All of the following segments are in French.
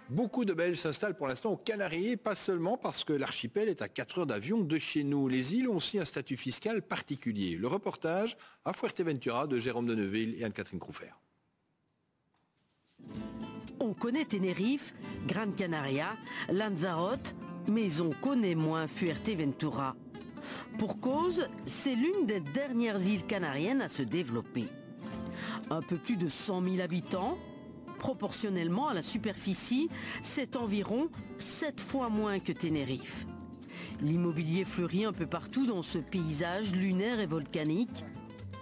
Beaucoup de Belges s'installent pour l'instant aux Canaries, et pas seulement parce que l'archipel est à 4 heures d'avion de chez nous. Les îles ont aussi un statut fiscal particulier. Le reportage à Fuerteventura de Jérôme de Neuville et Anne-Catherine Croufert. On connaît Tenerife, Gran Canaria, Lanzarote, mais on connaît moins Fuerteventura. Pour cause, c'est l'une des dernières îles canariennes à se développer. Un peu plus de 100 000 habitants. Proportionnellement à la superficie, c'est environ 7 fois moins que Tenerife. L'immobilier fleurit un peu partout dans ce paysage lunaire et volcanique.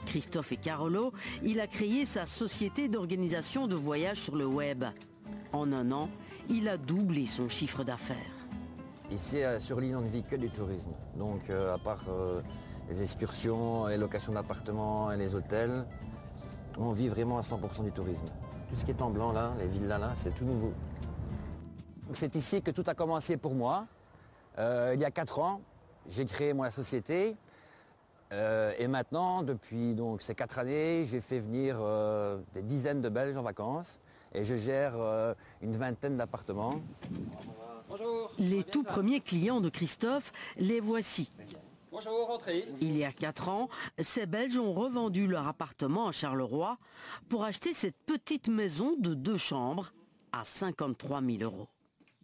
Christophe et Carolo, il a créé sa société d'organisation de voyages sur le web. En un an, il a doublé son chiffre d'affaires. Ici, sur l'île, on ne vit que du tourisme. Donc, à part les excursions, les locations d'appartements et les hôtels, on vit vraiment à 100% du tourisme. Tout ce qui est en blanc là, les villas là, c'est tout nouveau. C'est ici que tout a commencé pour moi. Il y a 4 ans, j'ai créé ma société. Et maintenant, depuis donc, ces 4 années, j'ai fait venir des dizaines de Belges en vacances. Et je gère une vingtaine d'appartements. Bonjour. Les tout premiers clients de Christophe, les voici. Bonjour, entrez. Il y a 4 ans, ces Belges ont revendu leur appartement à Charleroi pour acheter cette petite maison de 2 chambres à 53 000 €.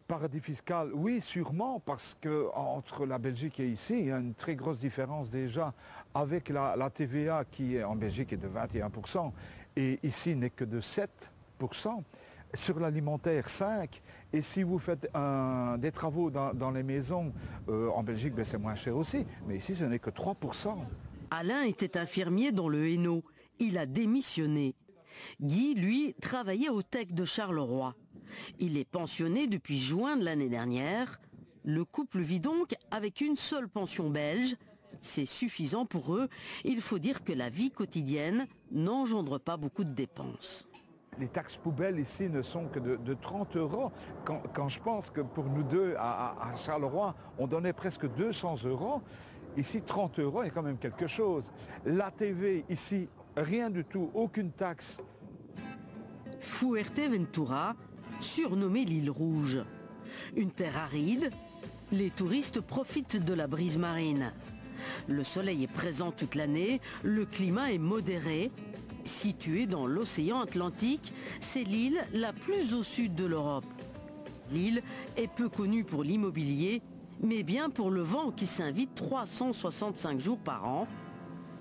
Paradis fiscal, oui, sûrement, parce qu'entre la Belgique et ici, il y a une très grosse différence déjà avec la TVA qui est en Belgique est de 21% et ici n'est que de 7%. Sur l'alimentaire, 5%. Et si vous faites des travaux dans les maisons, en Belgique, c'est moins cher aussi. Mais ici, ce n'est que 3%. Alain était infirmier dans le Hainaut. Il a démissionné. Guy, lui, travaillait au TEC de Charleroi. Il est pensionné depuis juin de l'année dernière. Le couple vit donc avec une seule pension belge. C'est suffisant pour eux. Il faut dire que la vie quotidienne n'engendre pas beaucoup de dépenses. Les taxes poubelles ici ne sont que de 30 €. Quand je pense que pour nous deux à Charleroi, on donnait presque 200 €, ici 30 € est quand même quelque chose. La TV ici, rien du tout, aucune taxe. Fuerteventura, surnommée l'île rouge. Une terre aride, les touristes profitent de la brise marine. Le soleil est présent toute l'année, le climat est modéré. Située dans l'océan Atlantique, c'est l'île la plus au sud de l'Europe. L'île est peu connue pour l'immobilier, mais bien pour le vent qui s'invite 365 jours par an.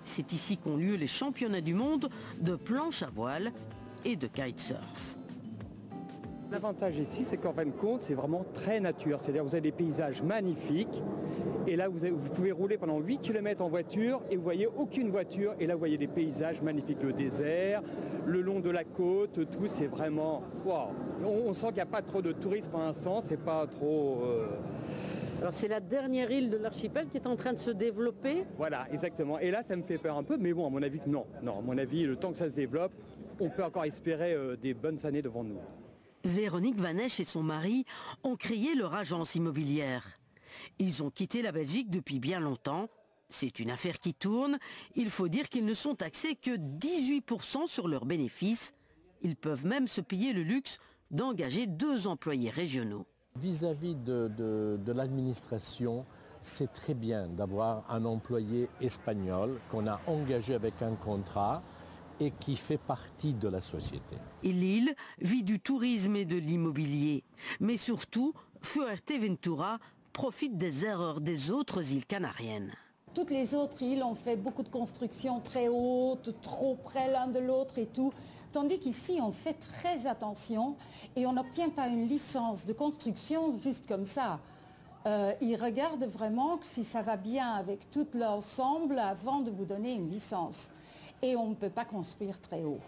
C'est ici qu'ont lieu les championnats du monde de planche à voile et de kitesurf. L'avantage ici, c'est qu'en fin de compte, c'est vraiment très nature. C'est-à-dire que vous avez des paysages magnifiques. Et là, vous pouvez rouler pendant 8 km en voiture et vous voyez aucune voiture. Et là, vous voyez des paysages magnifiques, le désert, le long de la côte, tout, c'est vraiment... Wow. On sent qu'il n'y a pas trop de tourisme pour l'instant, c'est pas trop... Alors c'est la dernière île de l'archipel qui est en train de se développer. Voilà, exactement. Et là, ça me fait peur un peu, mais bon, à mon avis, non. Non, à mon avis, le temps que ça se développe, on peut encore espérer des bonnes années devant nous. Véronique Vanèche et son mari ont créé leur agence immobilière. Ils ont quitté la Belgique depuis bien longtemps. C'est une affaire qui tourne. Il faut dire qu'ils ne sont taxés que 18% sur leurs bénéfices. Ils peuvent même se payer le luxe d'engager 2 employés régionaux. Vis-à-vis de l'administration, c'est très bien d'avoir un employé espagnol qu'on a engagé avec un contrat et qui fait partie de la société. Et l'île vit du tourisme et de l'immobilier. Mais surtout, Fuerteventura profite des erreurs des autres îles canariennes. Toutes les autres îles ont fait beaucoup de constructions très hautes, trop près l'un de l'autre et tout. Tandis qu'ici, on fait très attention et on n'obtient pas une licence de construction juste comme ça. Ils regardent vraiment si ça va bien avec tout l'ensemble avant de vous donner une licence. Et on ne peut pas construire très haut.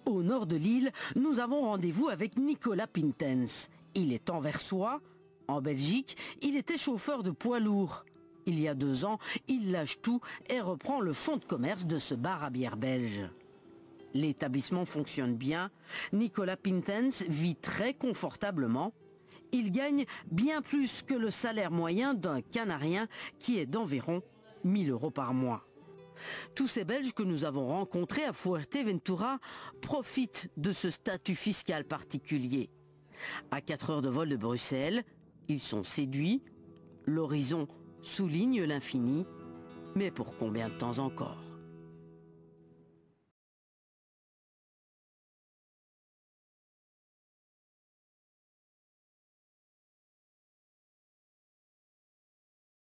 Au nord de l'île, nous avons rendez-vous avec Nicolas Pintens. Il est anversois. En Belgique, il était chauffeur de poids lourd. Il y a 2 ans, il lâche tout et reprend le fonds de commerce de ce bar à bière belge. L'établissement fonctionne bien. Nicolas Pintens vit très confortablement. Il gagne bien plus que le salaire moyen d'un Canarien qui est d'environ 1 000 € par mois. Tous ces Belges que nous avons rencontrés à Fuerteventura profitent de ce statut fiscal particulier. À 4 heures de vol de Bruxelles, ils sont séduits. L'horizon souligne l'infini. Mais pour combien de temps encore ?